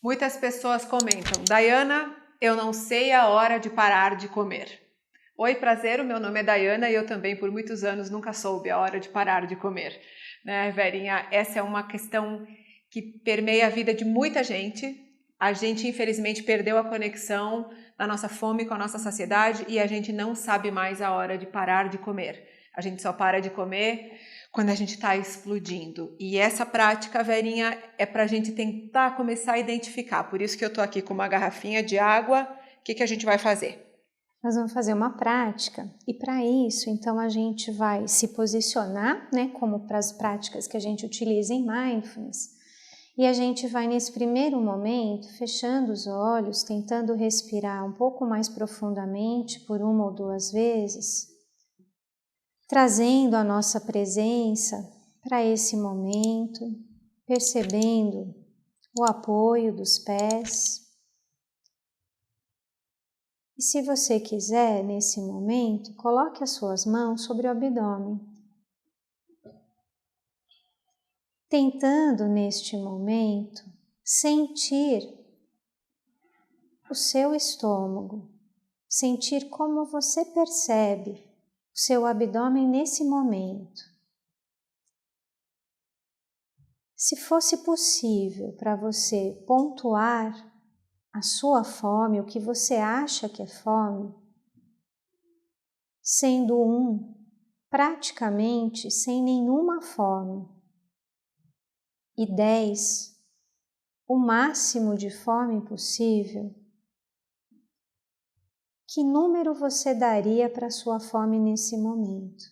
Muitas pessoas comentam: Dayana, eu não sei a hora de parar de comer. Oi, prazer, o meu nome é Dayana e eu também por muitos anos nunca soube a hora de parar de comer. Né, Verinha, essa é uma questão que permeia a vida de muita gente. A gente infelizmente perdeu a conexão da nossa fome com a nossa saciedade e a gente não sabe mais a hora de parar de comer. A gente só para de comer quando a gente está explodindo. E essa prática, Verinha, é para a gente tentar começar a identificar. Por isso que eu estou aqui com uma garrafinha de água. O que a gente vai fazer? Nós vamos fazer uma prática e para isso, então, a gente vai se posicionar, né, como para as práticas que a gente utiliza em Mindfulness. E a gente vai, nesse primeiro momento, fechando os olhos, tentando respirar um pouco mais profundamente por uma ou duas vezes, trazendo a nossa presença para esse momento, percebendo o apoio dos pés. E se você quiser, nesse momento, coloque as suas mãos sobre o abdômen, tentando neste momento sentir o seu estômago, sentir como você percebe o seu abdômen nesse momento. Se fosse possível para você pontuar a sua fome, o que você acha que é fome, sendo praticamente sem nenhuma fome, e 10, o máximo de fome possível, que número você daria para a sua fome nesse momento?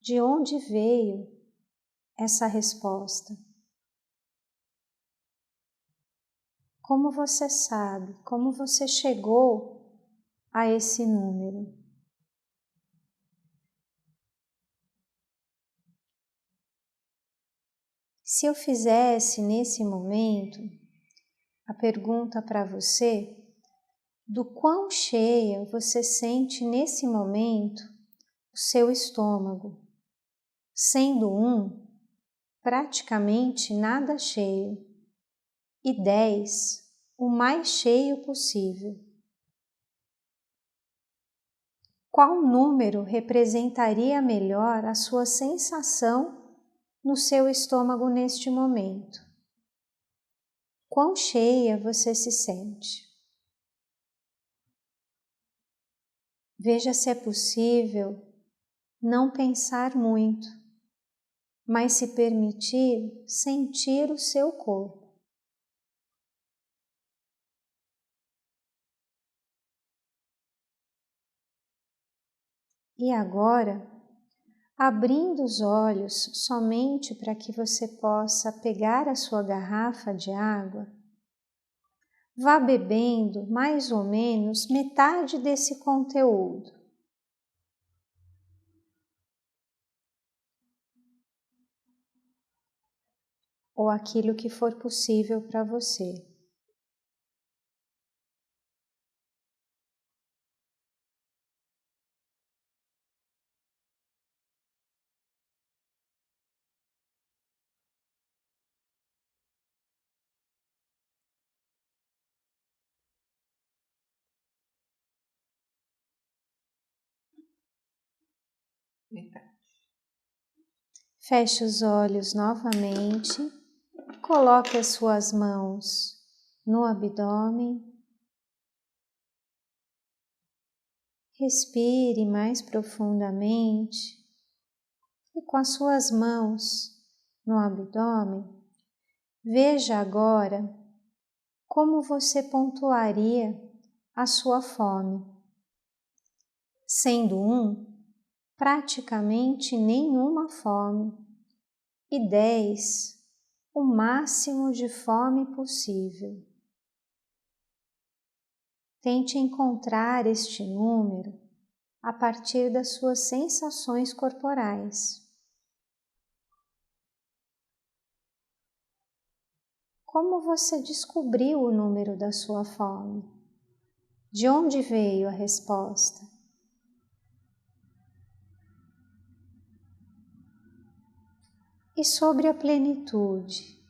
De onde veio essa resposta? Como você sabe? Como você chegou a esse número? Se eu fizesse nesse momento a pergunta para você, do quão cheia você sente nesse momento o seu estômago, sendo praticamente nada cheio, e 10, o mais cheio possível. Qual número representaria melhor a sua sensação no seu estômago neste momento? Quão cheia você se sente? Veja se é possível não pensar muito, mas se permitir sentir o seu corpo. E agora, abrindo os olhos somente para que você possa pegar a sua garrafa de água, vá bebendo mais ou menos metade desse conteúdo. Ou aquilo que for possível para você. Feche os olhos novamente, coloque as suas mãos no abdômen, respire mais profundamente e com as suas mãos no abdômen, veja agora como você pontuaria a sua fome, sendo praticamente nenhuma fome, e 10, o máximo de fome possível. Tente encontrar este número a partir das suas sensações corporais. Como você descobriu o número da sua fome? De onde veio a resposta? E sobre a plenitude,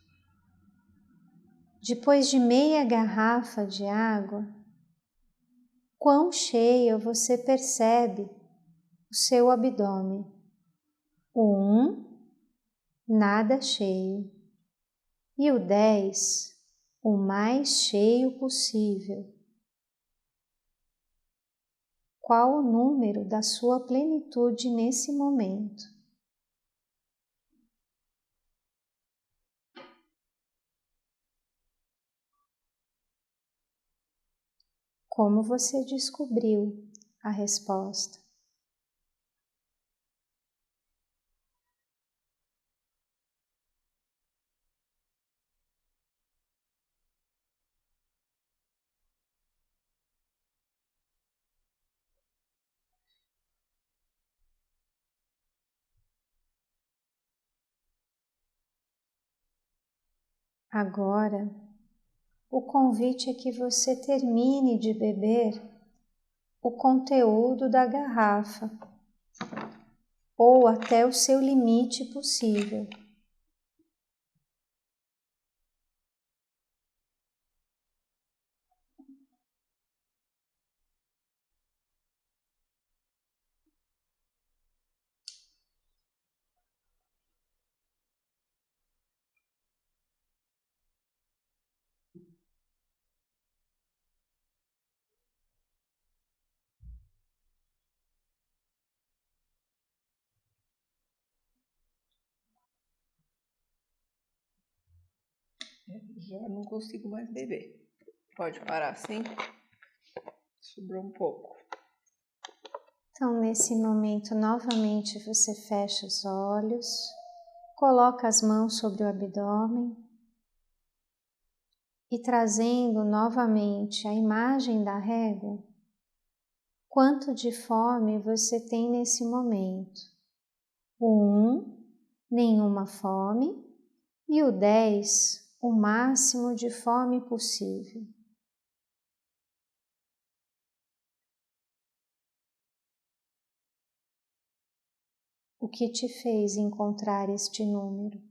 depois de meia garrafa de água, quão cheia você percebe o seu abdômen? 1, nada cheio. E o 10, o mais cheio possível. Qual o número da sua plenitude nesse momento? Como você descobriu a resposta? Agora, o convite é que você termine de beber o conteúdo da garrafa ou até o seu limite possível. Já não consigo mais beber. Pode parar, sim? Sobrou um pouco. Então, nesse momento, novamente você fecha os olhos, coloca as mãos sobre o abdômen e trazendo novamente a imagem da régua, quanto de fome você tem nesse momento? O 1, nenhuma fome, e o 10, o máximo de fome possível. O que te fez encontrar este número?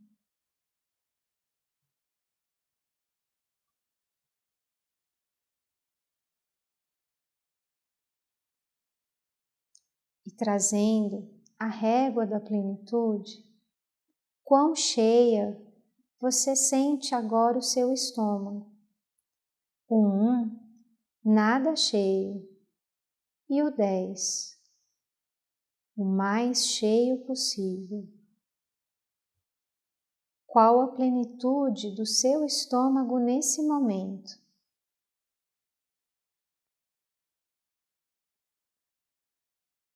E trazendo a régua da plenitude, quão cheia você sente agora o seu estômago? O 1, nada cheio, e o 10, o mais cheio possível. Qual a plenitude do seu estômago nesse momento?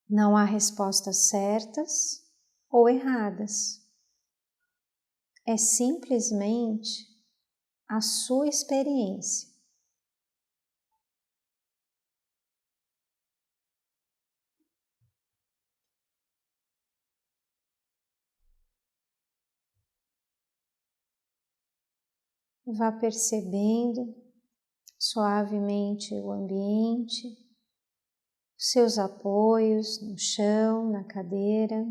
Não há respostas certas ou erradas. É simplesmente a sua experiência. Vá percebendo suavemente o ambiente, os seus apoios no chão, na cadeira,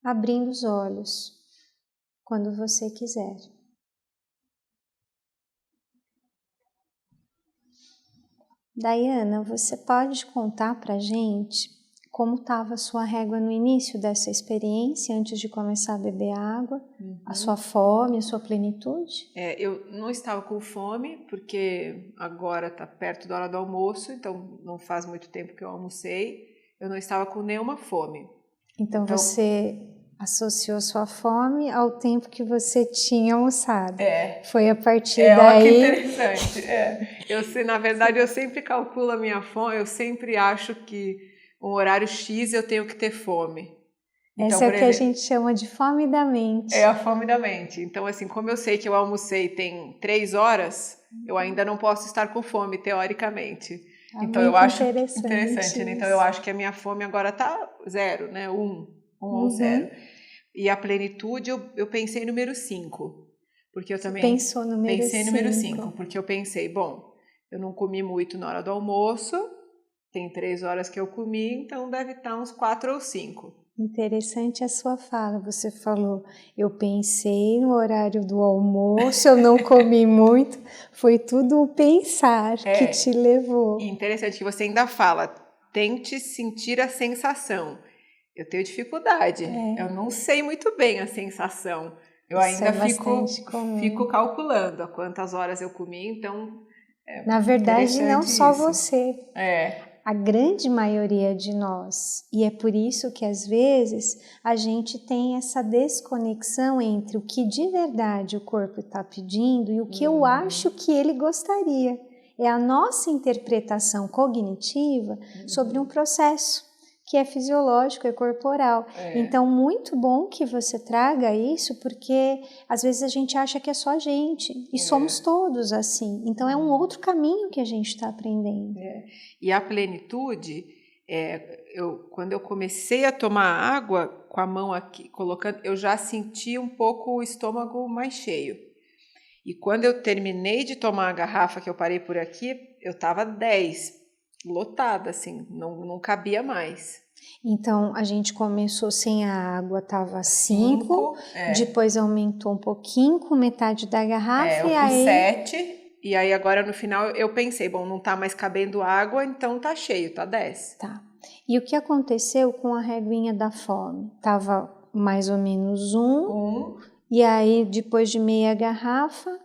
abrindo os olhos quando você quiser. Dayana, você pode contar pra gente como estava a sua régua no início dessa experiência, antes de começar a beber água, a sua fome, a sua plenitude? Eu não estava com fome, porque agora está perto da hora do almoço, então não faz muito tempo que eu almocei. Eu não estava com nenhuma fome. Então você associou sua fome ao tempo que você tinha almoçado. Foi a partir daí... Olha que interessante. Na verdade, eu sempre calculo a minha fome, eu sempre acho que um horário X eu tenho que ter fome. Então, essa é o que a gente chama de fome da mente. É a fome da mente. Então, assim, como eu sei que eu almocei tem 3 horas, eu ainda não posso estar com fome, teoricamente. Então, eu acho interessante, né? Então, eu acho que a minha fome agora tá 0, né? 1 ou 0. E a plenitude, eu pensei número 5. Porque eu também pensou pensei número 5, porque eu pensei, bom, eu não comi muito na hora do almoço, tem 3 horas que eu comi, então deve estar uns 4 ou 5. Interessante a sua fala. Você falou, eu pensei no horário do almoço, eu não comi muito. Foi tudo o pensar que te levou. E interessante que você ainda fala, tente sentir a sensação. Eu tenho dificuldade. Eu não sei muito bem a sensação. Eu Isso ainda fico calculando a quantas horas eu comi, então... Na verdade, não só isso. você. A grande maioria de nós. E é por isso que, às vezes, a gente tem essa desconexão entre o que de verdade o corpo está pedindo e o que eu acho que ele gostaria. É a nossa interpretação cognitiva sobre um processo que é fisiológico, é corporal. Então, muito bom que você traga isso, porque às vezes a gente acha que é só a gente, e somos todos assim. Então, é um outro caminho que a gente está aprendendo. E a plenitude, quando eu comecei a tomar água com a mão aqui, colocando, eu já senti um pouco o estômago mais cheio. E quando eu terminei de tomar a garrafa, que eu parei por aqui, eu estava 10, lotada, assim, não cabia mais. Então, a gente começou sem a água, estava 5, depois aumentou um pouquinho com metade da garrafa eu pus 7, e aí agora no final eu pensei, bom, não tá mais cabendo água, então tá cheio, tá 10. Tá. E o que aconteceu com a reguinha da fome? Tava mais ou menos 1, e aí depois de meia garrafa...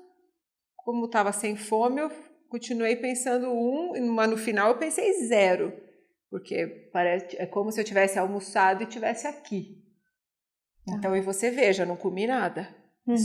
Como tava sem fome, eu continuei pensando 1, mas no final eu pensei 0. Porque é como se eu tivesse almoçado e tivesse aqui. Então, e você veja, não comi nada.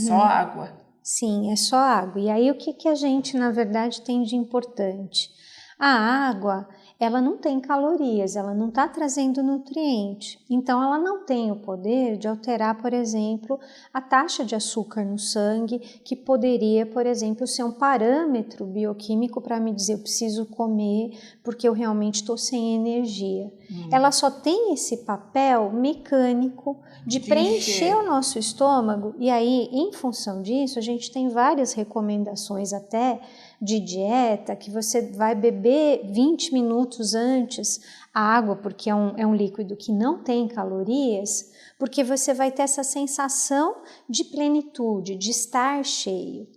Só água. Sim, é só água. E aí, o que a gente, na verdade, tem de importante? A água, ela não tem calorias, ela não está trazendo nutriente. Então, ela não tem o poder de alterar, por exemplo, a taxa de açúcar no sangue, que poderia, por exemplo, ser um parâmetro bioquímico para me dizer eu preciso comer porque eu realmente estou sem energia. Ela só tem esse papel mecânico de preencher o nosso estômago, e aí, em função disso, a gente tem várias recomendações até de dieta, que você vai beber 20 minutos antes a água, porque é um líquido que não tem calorias, porque você vai ter essa sensação de plenitude, de estar cheio.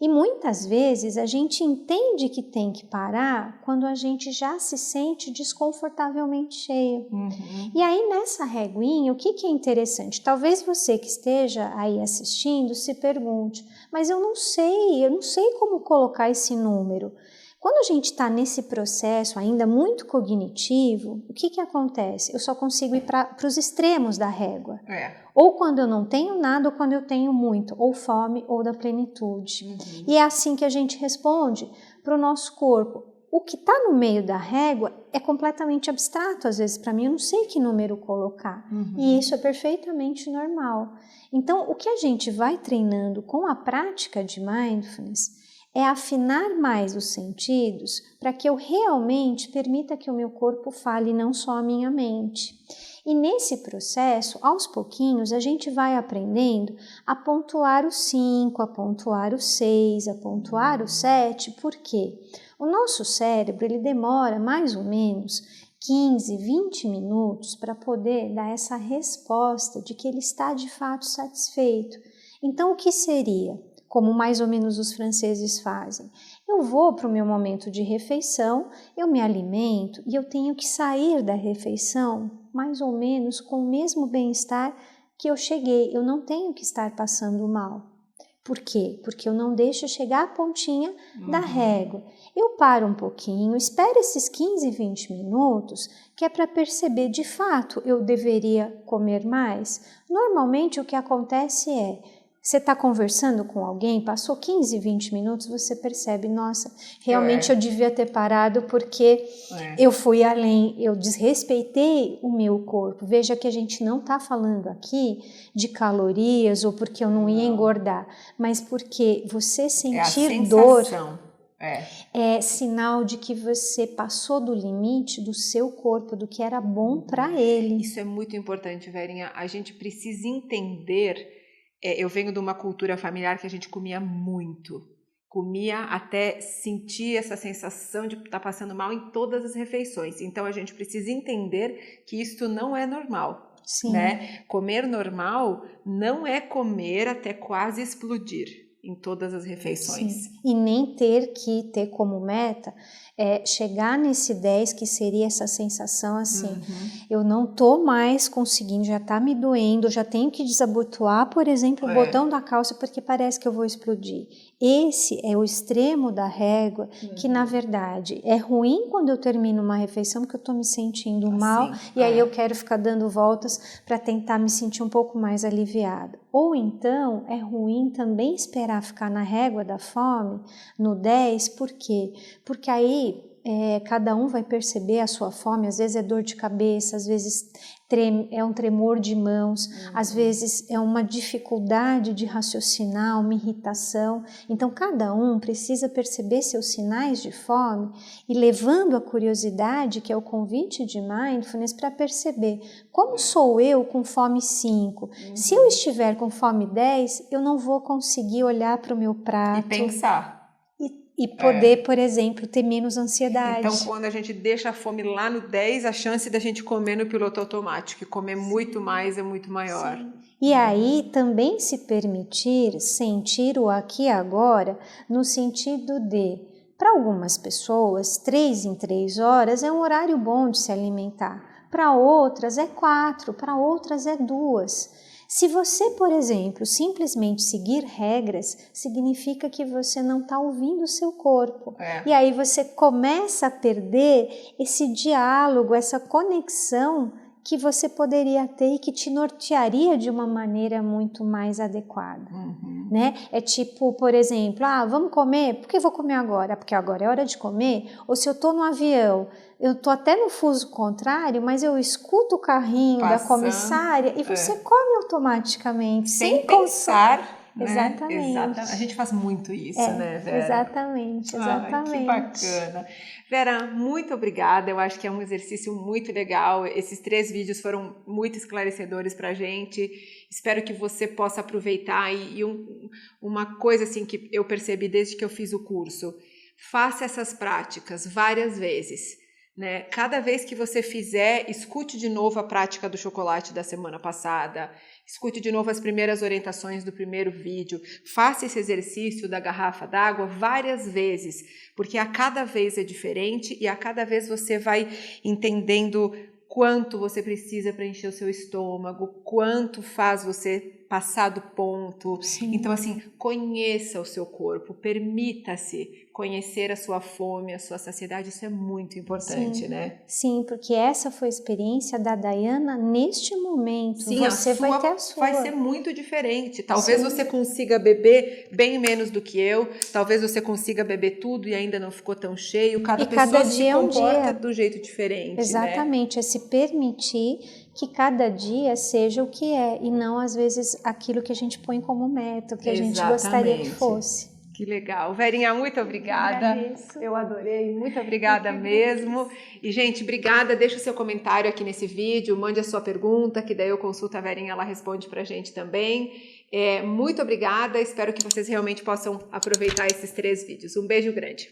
E muitas vezes a gente entende que tem que parar quando a gente já se sente desconfortavelmente cheio. E aí nessa reguinha, o que é interessante? Talvez você que esteja aí assistindo se pergunte, mas eu não sei como colocar esse número. Quando a gente está nesse processo ainda muito cognitivo, o que acontece? Eu só consigo ir para os extremos da régua. Ou quando eu não tenho nada, ou quando eu tenho muito, ou fome, ou da plenitude. E é assim que a gente responde para o nosso corpo. O que está no meio da régua é completamente abstrato, às vezes para mim, eu não sei que número colocar. E isso é perfeitamente normal. Então, o que a gente vai treinando com a prática de mindfulness é afinar mais os sentidos para que eu realmente permita que o meu corpo fale, não só a minha mente. E nesse processo, aos pouquinhos, a gente vai aprendendo a pontuar o 5, a pontuar o 6, a pontuar o 7, por quê? O nosso cérebro, ele demora mais ou menos 15, 20 minutos para poder dar essa resposta de que ele está de fato satisfeito. Então, o que seria? Como mais ou menos os franceses fazem. Eu vou para o meu momento de refeição, eu me alimento e eu tenho que sair da refeição mais ou menos com o mesmo bem-estar que eu cheguei. Eu não tenho que estar passando mal. Por quê? Porque eu não deixo chegar a pontinha da régua. Eu paro um pouquinho, espero esses 15, 20 minutos, que é para perceber de fato eu deveria comer mais. Normalmente o que acontece é, você está conversando com alguém, passou 15, 20 minutos, você percebe, nossa, realmente eu devia ter parado porque eu fui além, eu desrespeitei o meu corpo. Veja que a gente não está falando aqui de calorias ou porque eu não ia engordar, mas porque você sentir dor é sinal de que você passou do limite do seu corpo, do que era bom para ele. Isso é muito importante, Verinha. A gente precisa entender... eu venho de uma cultura familiar que a gente comia muito. Comia até sentir essa sensação de estar passando mal em todas as refeições. Então, a gente precisa entender que isso não é normal. Sim. né? Comer normal não é comer até quase explodir em todas as refeições. Sim. E nem ter que ter como meta chegar nesse 10, que seria essa sensação assim, eu não tô mais conseguindo, já tá me doendo, já tenho que desabotoar, por exemplo, o botão da calça porque parece que eu vou explodir. Esse é o extremo da régua, que na verdade é ruim quando eu termino uma refeição porque eu tô me sentindo mal, e aí eu quero ficar dando voltas para tentar me sentir um pouco mais aliviada. Ou então é ruim também esperar ficar na régua da fome, no 10, por quê? Porque aí cada um vai perceber a sua fome, às vezes é dor de cabeça, às vezes é um tremor de mãos, às vezes é uma dificuldade de raciocinar, uma irritação. Então cada um precisa perceber seus sinais de fome e levando a curiosidade, que é o convite de Mindfulness, para perceber como sou eu com fome 5. Se eu estiver com fome 10, eu não vou conseguir olhar para o meu prato e pensar. E poder, por exemplo, ter menos ansiedade. Então, quando a gente deixa a fome lá no 10, a chance da gente comer no piloto automático e comer muito mais é muito maior. Sim. E aí também se permitir sentir o aqui e agora, no sentido de, para algumas pessoas, 3 em 3 horas é um horário bom de se alimentar. Para outras é 4, para outras é 2. Se você, por exemplo, simplesmente seguir regras, significa que você não está ouvindo o seu corpo. E aí você começa a perder esse diálogo, essa conexão que você poderia ter e que te nortearia de uma maneira muito mais adequada. Né? É tipo, por exemplo, vamos comer? Por que eu vou comer agora? Porque agora é hora de comer? Ou se eu estou no avião, eu estou até no fuso contrário, mas eu escuto o carrinho da comissária e você come automaticamente, sem pensar. Né? Exatamente. A gente faz muito isso, né, Vera? Exatamente. Que bacana. Vera, muito obrigada. Eu acho que é um exercício muito legal. Esses 3 vídeos foram muito esclarecedores pra gente. Espero que você possa aproveitar. E uma coisa assim que eu percebi desde que eu fiz o curso, faça essas práticas várias vezes. Né? Cada vez que você fizer, escute de novo a prática do chocolate da semana passada, escute de novo as primeiras orientações do primeiro vídeo, faça esse exercício da garrafa d'água várias vezes, porque a cada vez é diferente e a cada vez você vai entendendo quanto você precisa para encher o seu estômago, quanto faz você passar do ponto. Sim. Então, assim, conheça o seu corpo, permita-se conhecer a sua fome, a sua saciedade, isso é muito importante, né? Sim, porque essa foi a experiência da Dayana neste momento. Sim, você vai ter a sua. Vai ser muito diferente. Talvez você consiga beber bem menos do que eu, talvez você consiga beber tudo e ainda não ficou tão cheio. Cada pessoa se comporta do jeito diferente. Exatamente, né? É se permitir que cada dia seja o que é e não às vezes aquilo que a gente põe como meta, o que a gente gostaria que fosse. Que legal. Verinha, muito obrigada. Eu adorei, muito obrigada mesmo. E, gente, obrigada. Deixa o seu comentário aqui nesse vídeo, mande a sua pergunta, que daí eu consulto a Verinha, ela responde pra gente também. Muito obrigada, espero que vocês realmente possam aproveitar esses 3 vídeos. Um beijo grande.